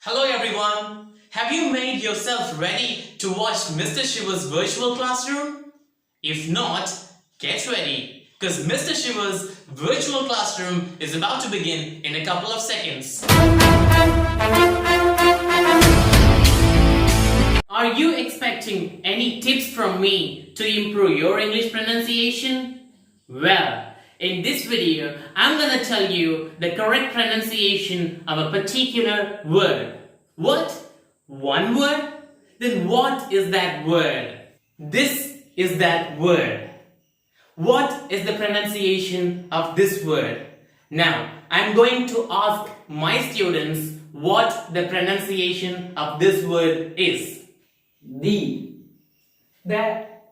Hello everyone! Have you made yourself ready to watch Mr. Shiva's virtual classroom? If not, get ready because Mr. Shiva's virtual classroom is about to begin in a couple of seconds. Are you expecting any tips from me to improve your English pronunciation? Well, in this video, I'm gonna tell you the correct pronunciation of a particular word. What? One word? Then what is that word? This is that word. What is the pronunciation of this word? Now, I'm going to ask my students what the pronunciation of this word is. That.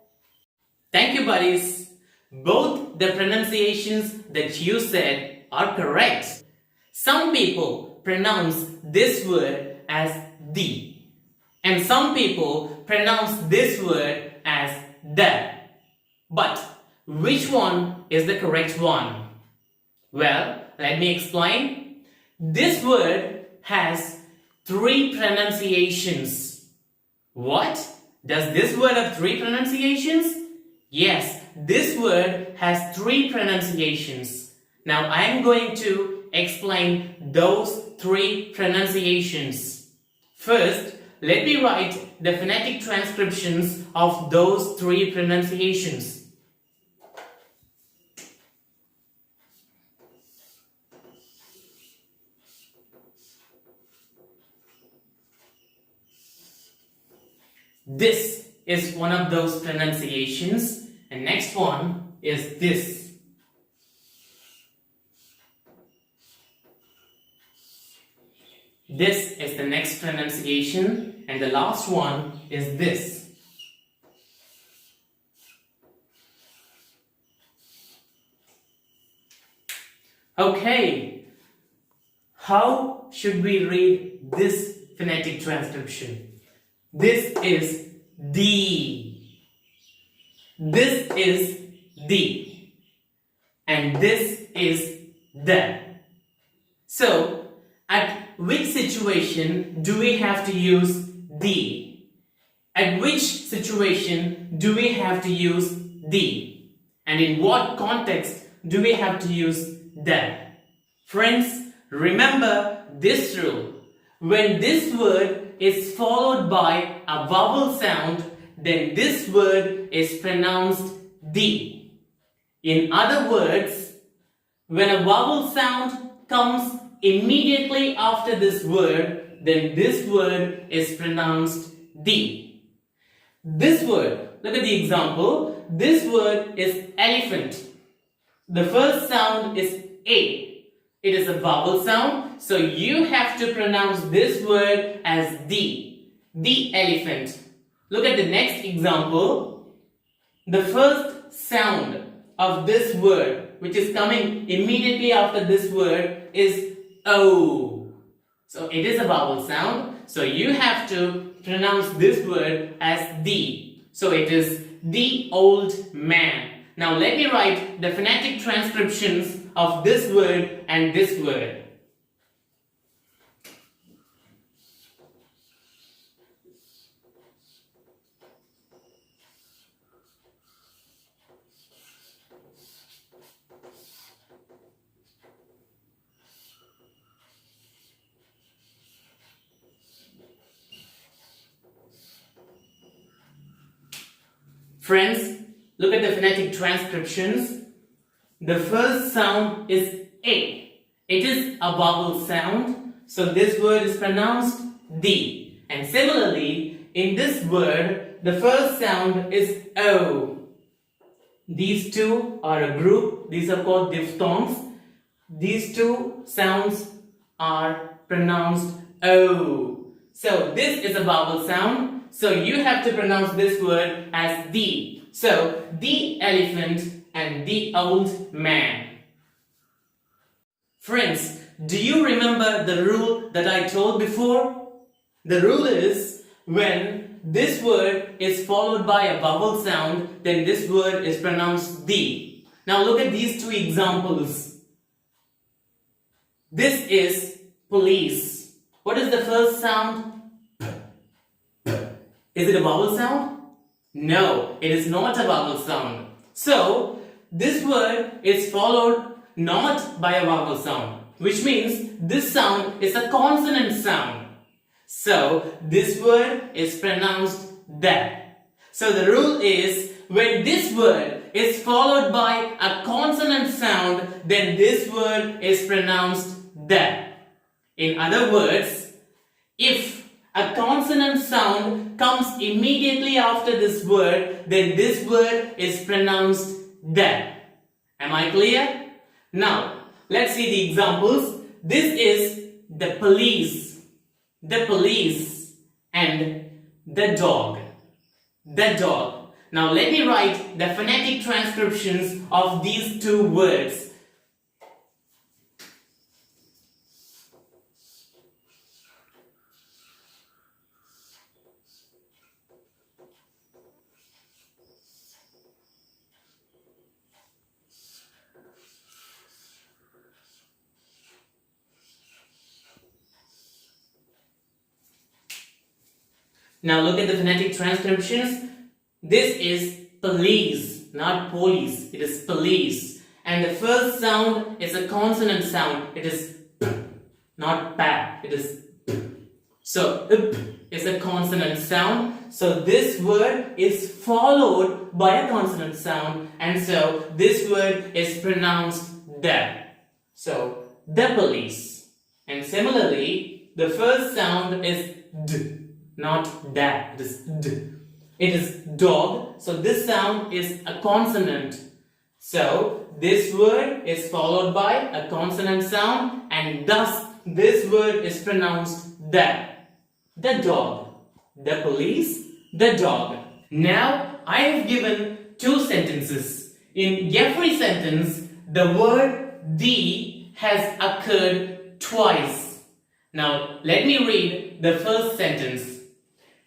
Thank you, buddies. Both the pronunciations that you said are correct. Some people pronounce this word as the, and some people pronounce this word as the. But which one is the correct one? Well, let me explain. This word has three pronunciations. What? Does this word have three pronunciations? Yes, this word has three pronunciations. Now I am going to explain those three pronunciations. First, let me write the phonetic transcriptions of those three pronunciations. This is one of those pronunciations, and next one is this. This is the next pronunciation, and the last one is this. Okay, how should we read this phonetic transcription? This is the. This is the. And this is the. So, at which situation do we have to use the? At which situation do we have to use the? And in what context do we have to use the? Friends, remember this rule. When this word is followed by a vowel sound, then this word is pronounced the. In other words, when a vowel sound comes immediately after this word, then this word is pronounced the. This word, look at the example. This word is elephant. The first sound is A. It is a vowel sound, so you have to pronounce this word as the elephant. Look at the next example. The first sound of this word, which is coming immediately after this word, is O. So it is a vowel sound, so you have to pronounce this word as the. So it is the old man. Now let me write the phonetic transcriptions of this word and this word. Friends, look at the phonetic transcriptions. The first sound is A. It is a vowel sound, so this word is pronounced the. And similarly, in this word, the first sound is O. These two are a group. These are called diphthongs. These two sounds are pronounced O. So this is a vowel sound. So you have to pronounce this word as the. So the elephant and the old man. Friends, do you remember the rule that I told before? The rule is when this word is followed by a vowel sound, then this word is pronounced the. Now look at these two examples. This is police. What is the first sound? Is it a vowel sound? No, it is not a vowel sound. So, this word is followed not by a vowel sound, which means this sound is a consonant sound. So, this word is pronounced da. So, the rule is when this word is followed by a consonant sound, then this word is pronounced da. In other words, if a consonant sound comes immediately after this word, then this word is pronounced da. Am I clear? Now, let's see the examples. This is the police, and the dog, the dog. Now, let me write the phonetic transcriptions of these two words. Now look at the phonetic transcriptions. This is police, not police. It is police. And the first sound is a consonant sound. It is p, not pa. It is p. So up is a consonant sound. So this word is followed by a consonant sound. And so this word is pronounced da. So the police. And similarly, the first sound is d. Not da, it is d. It is dog, so this sound is a consonant. So this word is followed by a consonant sound, and thus this word is pronounced da. The dog, the police, the dog. Now I have given two sentences. In every sentence, the word the has occurred twice. Now let me read the first sentence.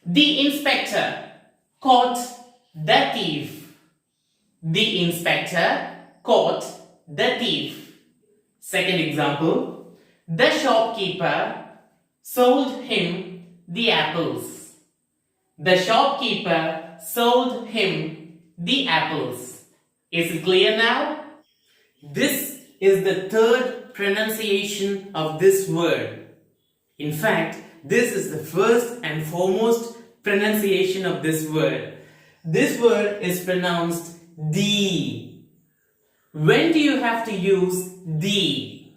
The inspector caught the thief. The inspector caught the thief. Second example. The shopkeeper sold him the apples. The shopkeeper sold him the apples. Is it clear now? This is the third pronunciation of this word. In fact, this is the first and foremost pronunciation of this word. This word is pronounced the. When do you have to use the?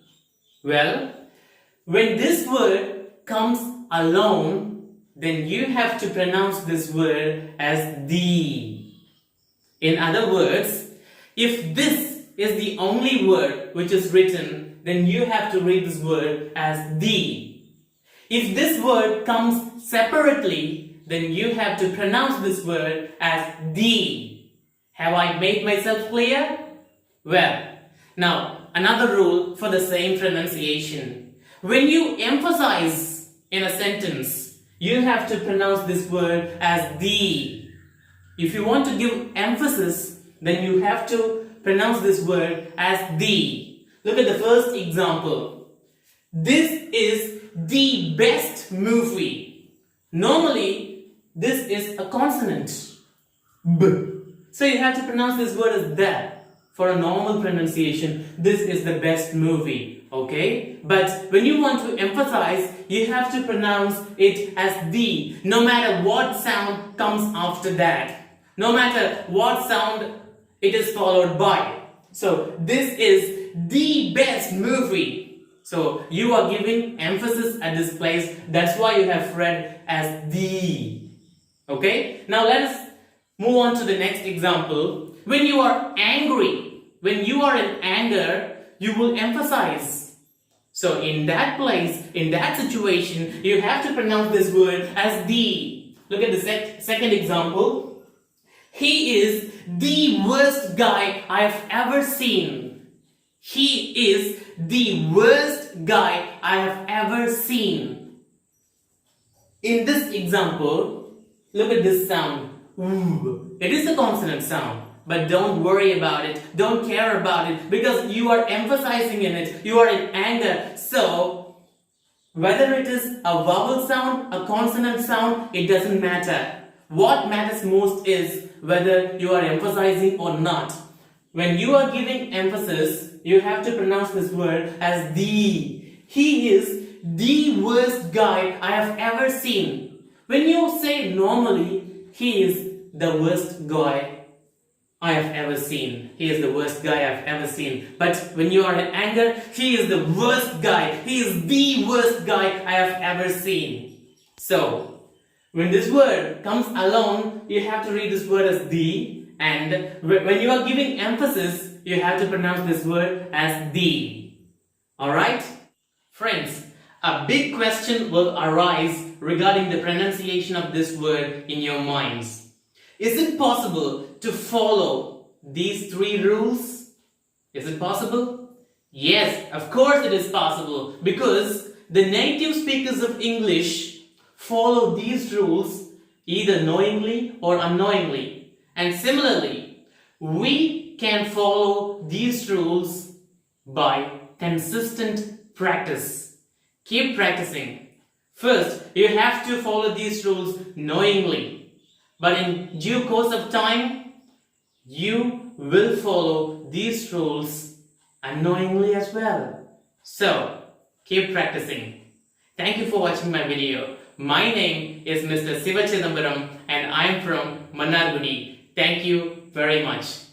Well, when this word comes alone, then you have to pronounce this word as the. In other words, if this is the only word which is written, then you have to read this word as the. If this word comes separately, then you have to pronounce this word as the. Have I made myself clear? Well, now another rule for the same pronunciation. When you emphasize in a sentence, you have to pronounce this word as the. If you want to give emphasis, then you have to pronounce this word as the. Look at the first example. This is the best movie. Normally, this is a consonant. B. So you have to pronounce this word as that. For a normal pronunciation, this is the best movie. Okay? But when you want to emphasize, you have to pronounce it as the. No matter what sound comes after that. No matter what sound it is followed by. So this is the best movie. So you are giving emphasis at this place. That's why you have read as the. Okay? Now let us move on to the next example. When you are angry, when you are in anger, you will emphasize. So in that place, in that situation, you have to pronounce this word as the. Look at the second example. He is the worst guy I have ever seen. He is the worst guy I have ever seen. In this example, look at this sound. Ooh. It is a consonant sound. But don't worry about it. Don't care about it. Because you are emphasizing in it. You are in anger. So, Whether it is a vowel sound, a consonant sound, it doesn't matter. What matters most is whether you are emphasizing or not. When you are giving emphasis, you have to pronounce this word as the. He is the worst guy I have ever seen. When you say normally, he is the worst guy I have ever seen. He is the worst guy I've ever seen. But when you are in anger, he is the worst guy. He is the worst guy I have ever seen. So, when this word comes along, you have to read this word as the, and when you are giving emphasis, you have to pronounce this word as the. Alright? Friends, a big question will arise regarding the pronunciation of this word in your minds. Is it possible to follow these 3 rules? Is it possible? Yes, of course it is possible, because the native speakers of English follow these rules either knowingly or unknowingly. And similarly, we can follow these rules by consistent practice. Keep practicing. First, you have to follow these rules knowingly. But in due course of time, you will follow these rules unknowingly as well. So, keep practicing. Thank you for watching my video. My name is Mr. SIVA and I am from Mannargudi. Thank you very much.